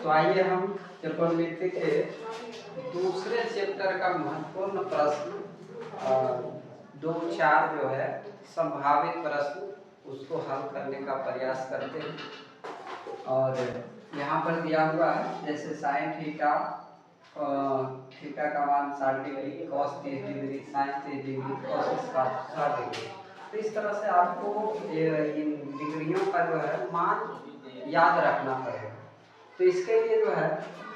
तो आइए हम त्रिकोणमिति के दूसरे चैप्टर का महत्वपूर्ण प्रश्न 2-4 जो है संभावित प्रश्न उसको हल करने का प्रयास करते हैं। और यहाँ पर दिया हुआ है जैसे साइन थीटा थीटा का मान 60 degree, cos 30 degree, sine 30 degree, cos 60 degree. तो इस तरह से आपको इन डिग्रियों का जो है मान याद रखना पड़ेगा। तो इसके लिए जो है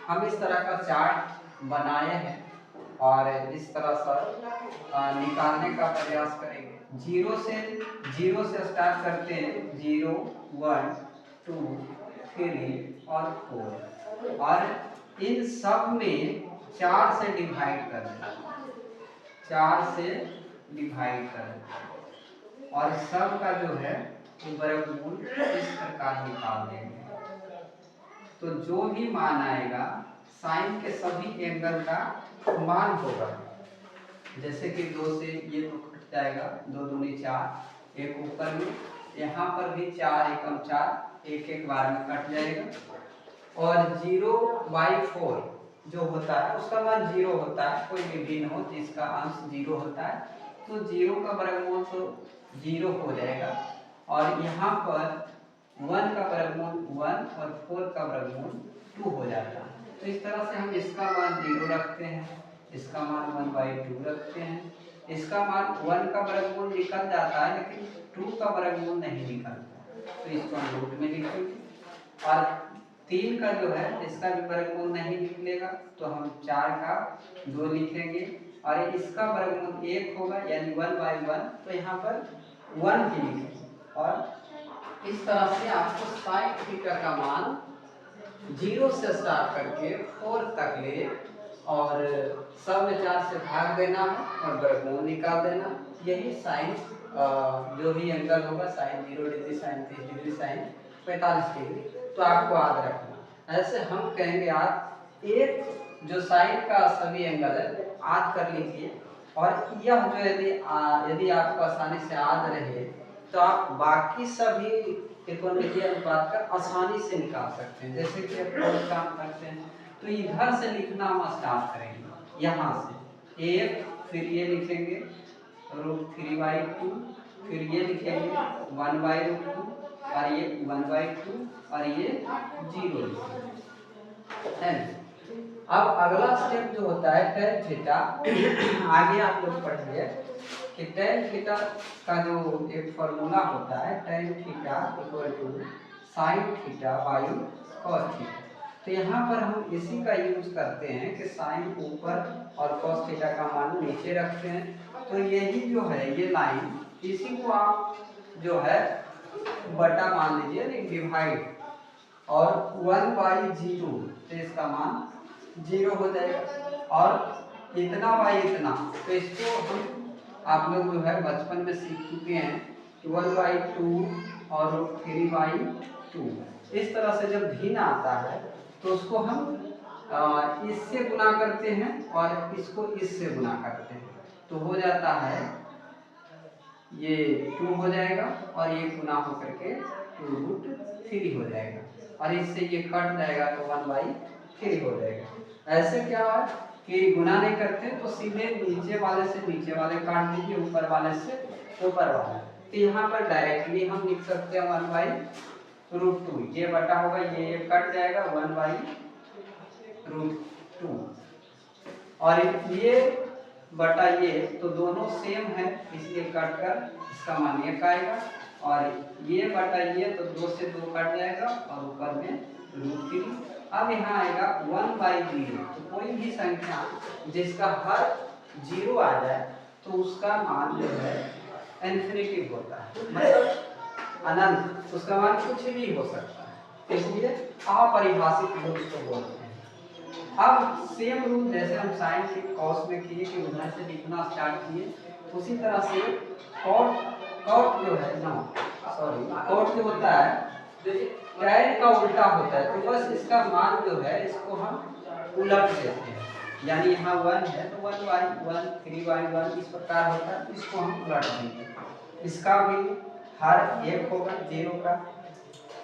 हम इस तरह का चार्ट बनाए हैं और इस तरह से निकालने का प्रयास करेंगे। जीरो से स्टार्ट करते हैं, 0, 1, 2, 3 और 4 और इन सब में 4 से डिवाइड कर दें, 4 से डिवाइड कर दें और सब का जो है वर्गमूल इस प्रकार निकाल देंगे। तो जो भी मान आएगा साइन के सभी एंगल का मान होगा। जैसे कि 2 से ये तो कट जाएगा, 2 दूनी 4, एक ऊपर में, यहाँ पर भी 4 एकम 4, एक बार में कट जाएगा। और 0/4 जो होता है उसका मान 0 होता है, कोई भी भिन्न हो जिसका अंश 0 होता है तो 0 का वर्गमूल तो 0 हो जाएगा। और यहाँ पर 1 का वर्गमूल 1 और 4 का वर्गमूल 2 हो जाता है। तो इस तरह से हम इसका मान 0 रखते हैं, इसका मान 1/2 रखते हैं, इसका मान 1 का वर्गमूल निकल जाता है लेकिन 2 का वर्गमूल नहीं निकलता, तो इसको हम रूट में लिखेंगे। और 3 का जो है इसका भी वर्गमूल नहीं निकलेगा तो हम 4 का 2 लिखेंगे और इसका वर्गमूल 1 होगा यानी 1/1, तो यहाँ पर 1 ही लिखेंगे। और इस तरह से आपको साइन थीटा का मान 0 से स्टार्ट करके 4 तक ले और सब में 4 से भाग देना है और वर्गमूल निकाल देना। यही साइन जो भी एंगल होगा, sine 0 degree, sine 30 degree, sine 45 degree, तो आपको याद रखना। ऐसे हम कहेंगे आप एक जो साइन का सभी एंगल है याद कर लीजिए और यह जो यदि आपको आसानी से याद रहे तो आप बाकी सभी त्रिकोणमितीय अनुपात का आसानी से निकाल सकते हैं। जैसे कि आप काम करते हैं तो इधर से लिखना हम स्टार्ट करेंगे, यहाँ से 1, फिर ये लिखेंगे √3/2, फिर ये लिखेंगे 1/2 और ये 1/2 और ये 0 लिखेंगे। अब अगला स्टेप जो होता है tan थीटा, आगे आप लोग पढ़िए कि tan थीटा का जो एक फॉर्मूला होता है tan theta = sin theta by cos theta. तो यहाँ पर हम इसी का यूज करते हैं कि साइन ऊपर और cos थीटा का मान नीचे रखते हैं। तो यही जो है ये लाइन, इसी को आप जो है बटा मान लीजिए, डिवाइड, और 1/0 तो इसका मान 0 हो जाएगा और इतना बाई इतना, तो इसको हम आप लोग जो है बचपन में सीख चुके हैं कि 1/2 और √3/2। इस तरह से जब भिन्न आता है तो उसको हम इससे गुना करते हैं और इसको इससे गुना करते हैं, तो हो जाता है ये 2 हो जाएगा और ये गुना होकर के 2√3 हो जाएगा और इससे ये कट जाएगा तो 1/3 हो जाएगा। ऐसे क्या है कि गुना नहीं करते तो सीधे नीचे वाले से नीचे वाले काट दीजिए, ऊपर वाले से ऊपर वाले। तो यहाँ पर डायरेक्टली हम लिख सकते हैं 1/√2, ये बटा होगा, ये कट जाएगा 1/√2 और ये बटा ये, तो दोनों सेम है इसलिए कट कर इसका मान 1 आएगा और ये बटा ये, तो 2 से 2 कट जाएगा और ऊपर में √3। अब यहाँ आएगा 1/0, तो कोई भी संख्या जिसका हर 0 आ जाए तो उसका मान जो है इन्फिनिटी होता है, मतलब अनंत, उसका मान कुछ भी हो सकता है, इसलिए अपरिभाषित रूप उसको बोलते हैं। अब सेम रूल जैसे हम साइन के कॉस में किए कि उधर से लिखना स्टार्ट किए, उसी तरह से कॉट जो है ना, सॉरी कॉट जो होता है tan का उल्टा होता है, तो बस इसका मान जो है इसको हम उलट देते हैं, यानी यहाँ 1 है तो 1/1, 3/1 इस प्रकार होता है, इसको हम उलट देंगे। इसका भी हर 1 होगा 0 का,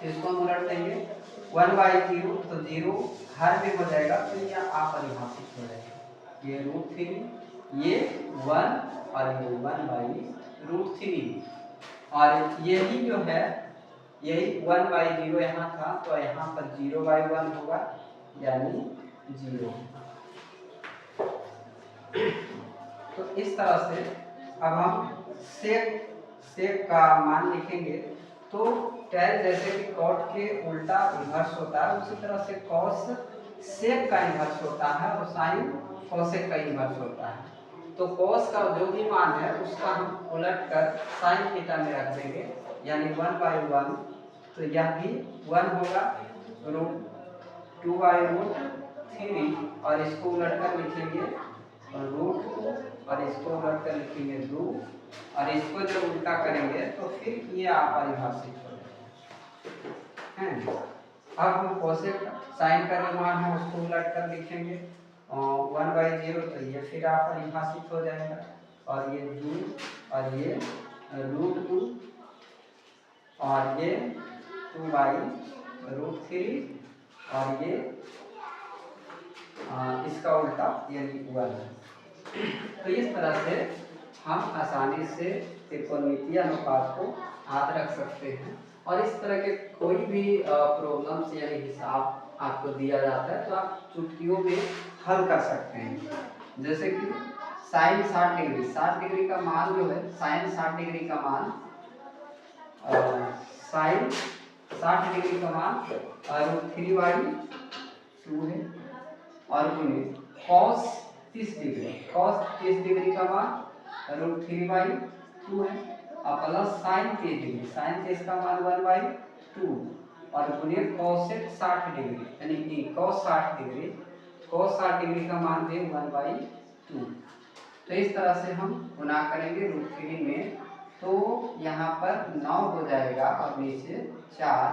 इसको हम उलट देंगे 1/0 तो 0 हर में हो जाएगा, तो ये अपरिभाषित हो जाएगा। ये √3, ये 1 और ये 1/√3। और यही जो है, यही 1/0 यहाँ था, तो यहाँ पर 0/1 होगा, यानी 0। तो इस तरह से अब हम सेक का मान लिखेंगे। तो tan जैसे कि cot के उल्टा इन्वर्स होता है, उसी तरह से cos सेक का इन्वर्स होता है और sin cosec का इन्वर्स होता है। तो cos का जो भी मान है उसका हम उलट कर sin थीटा में रख देंगे, यानी 1/1। तो यह भी 1 होगा, √2/√3, और इसको उलट कर लिखेंगे √2, और इसको उलट कर लिखेंगे 2, और इसको जब उल्टा करेंगे तो फिर ये अपरिभाषित हो जाएगा। अब हम कोसेक साइन का जो मान है उसको उलट कर लिखेंगे 1/0, तो ये फिर अपरिभाषित हो जाएगा, और ये 2, और ये √2, और ये 2/√3, और ये इसका उल्टा यानी 1। तो इस तरह से हम आसानी से त्रिकोणमितीय अनुपात को याद रख सकते हैं, और इस तरह के कोई भी प्रॉब्लम्स यानी हिसाब आपको दिया जाता है तो आप चुटकियों में हल कर सकते हैं। जैसे कि साइन 60 डिग्री, 60 डिग्री का मान जो है, साइन 60 डिग्री का मान, साइन 60 डिग्री का मान √3/2 है, और cos 30 डिग्री, cos 30 डिग्री का मान √3/2 है, और प्लस साइन 30 डिग्री, साइन 30 का मान 1/2, और गुणित cosec 60 डिग्री, यानी कि cos 60 डिग्री, cos 60 डिग्री का मान भी 1/2। तो इस तरह से हम गुणा करेंगे √3 में, तो यहाँ पर 9 हो जाएगा, और नीचे 4,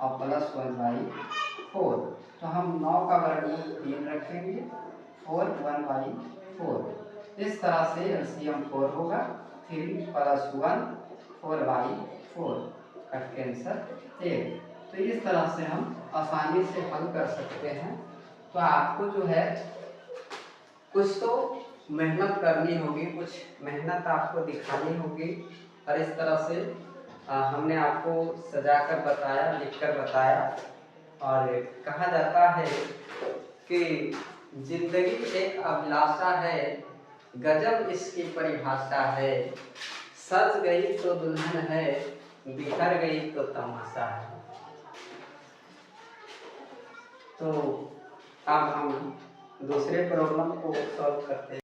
और प्लस 1/4। तो हम 9 का वर्गमूल 3 रखेंगे, 4 1/4। इस तरह से एलसीएम 4 होगा, 3 + 1 4/4, कट के आंसर 1। तो इस तरह से हम आसानी से हल कर सकते हैं। तो आपको जो है कुछ तो मेहनत करनी होगी, कुछ मेहनत आपको दिखानी होगी, और इस तरह से हमने आपको सजाकर बताया, लिखकर बताया। और कहा जाता है कि जिंदगी एक अभिलाषा है, गजब इसकी परिभाषा है, सज गई तो दुल्हन है, बिखर गई तो तमाशा है। तो अब हम दूसरे प्रॉब्लम को सॉल्व करते हैं।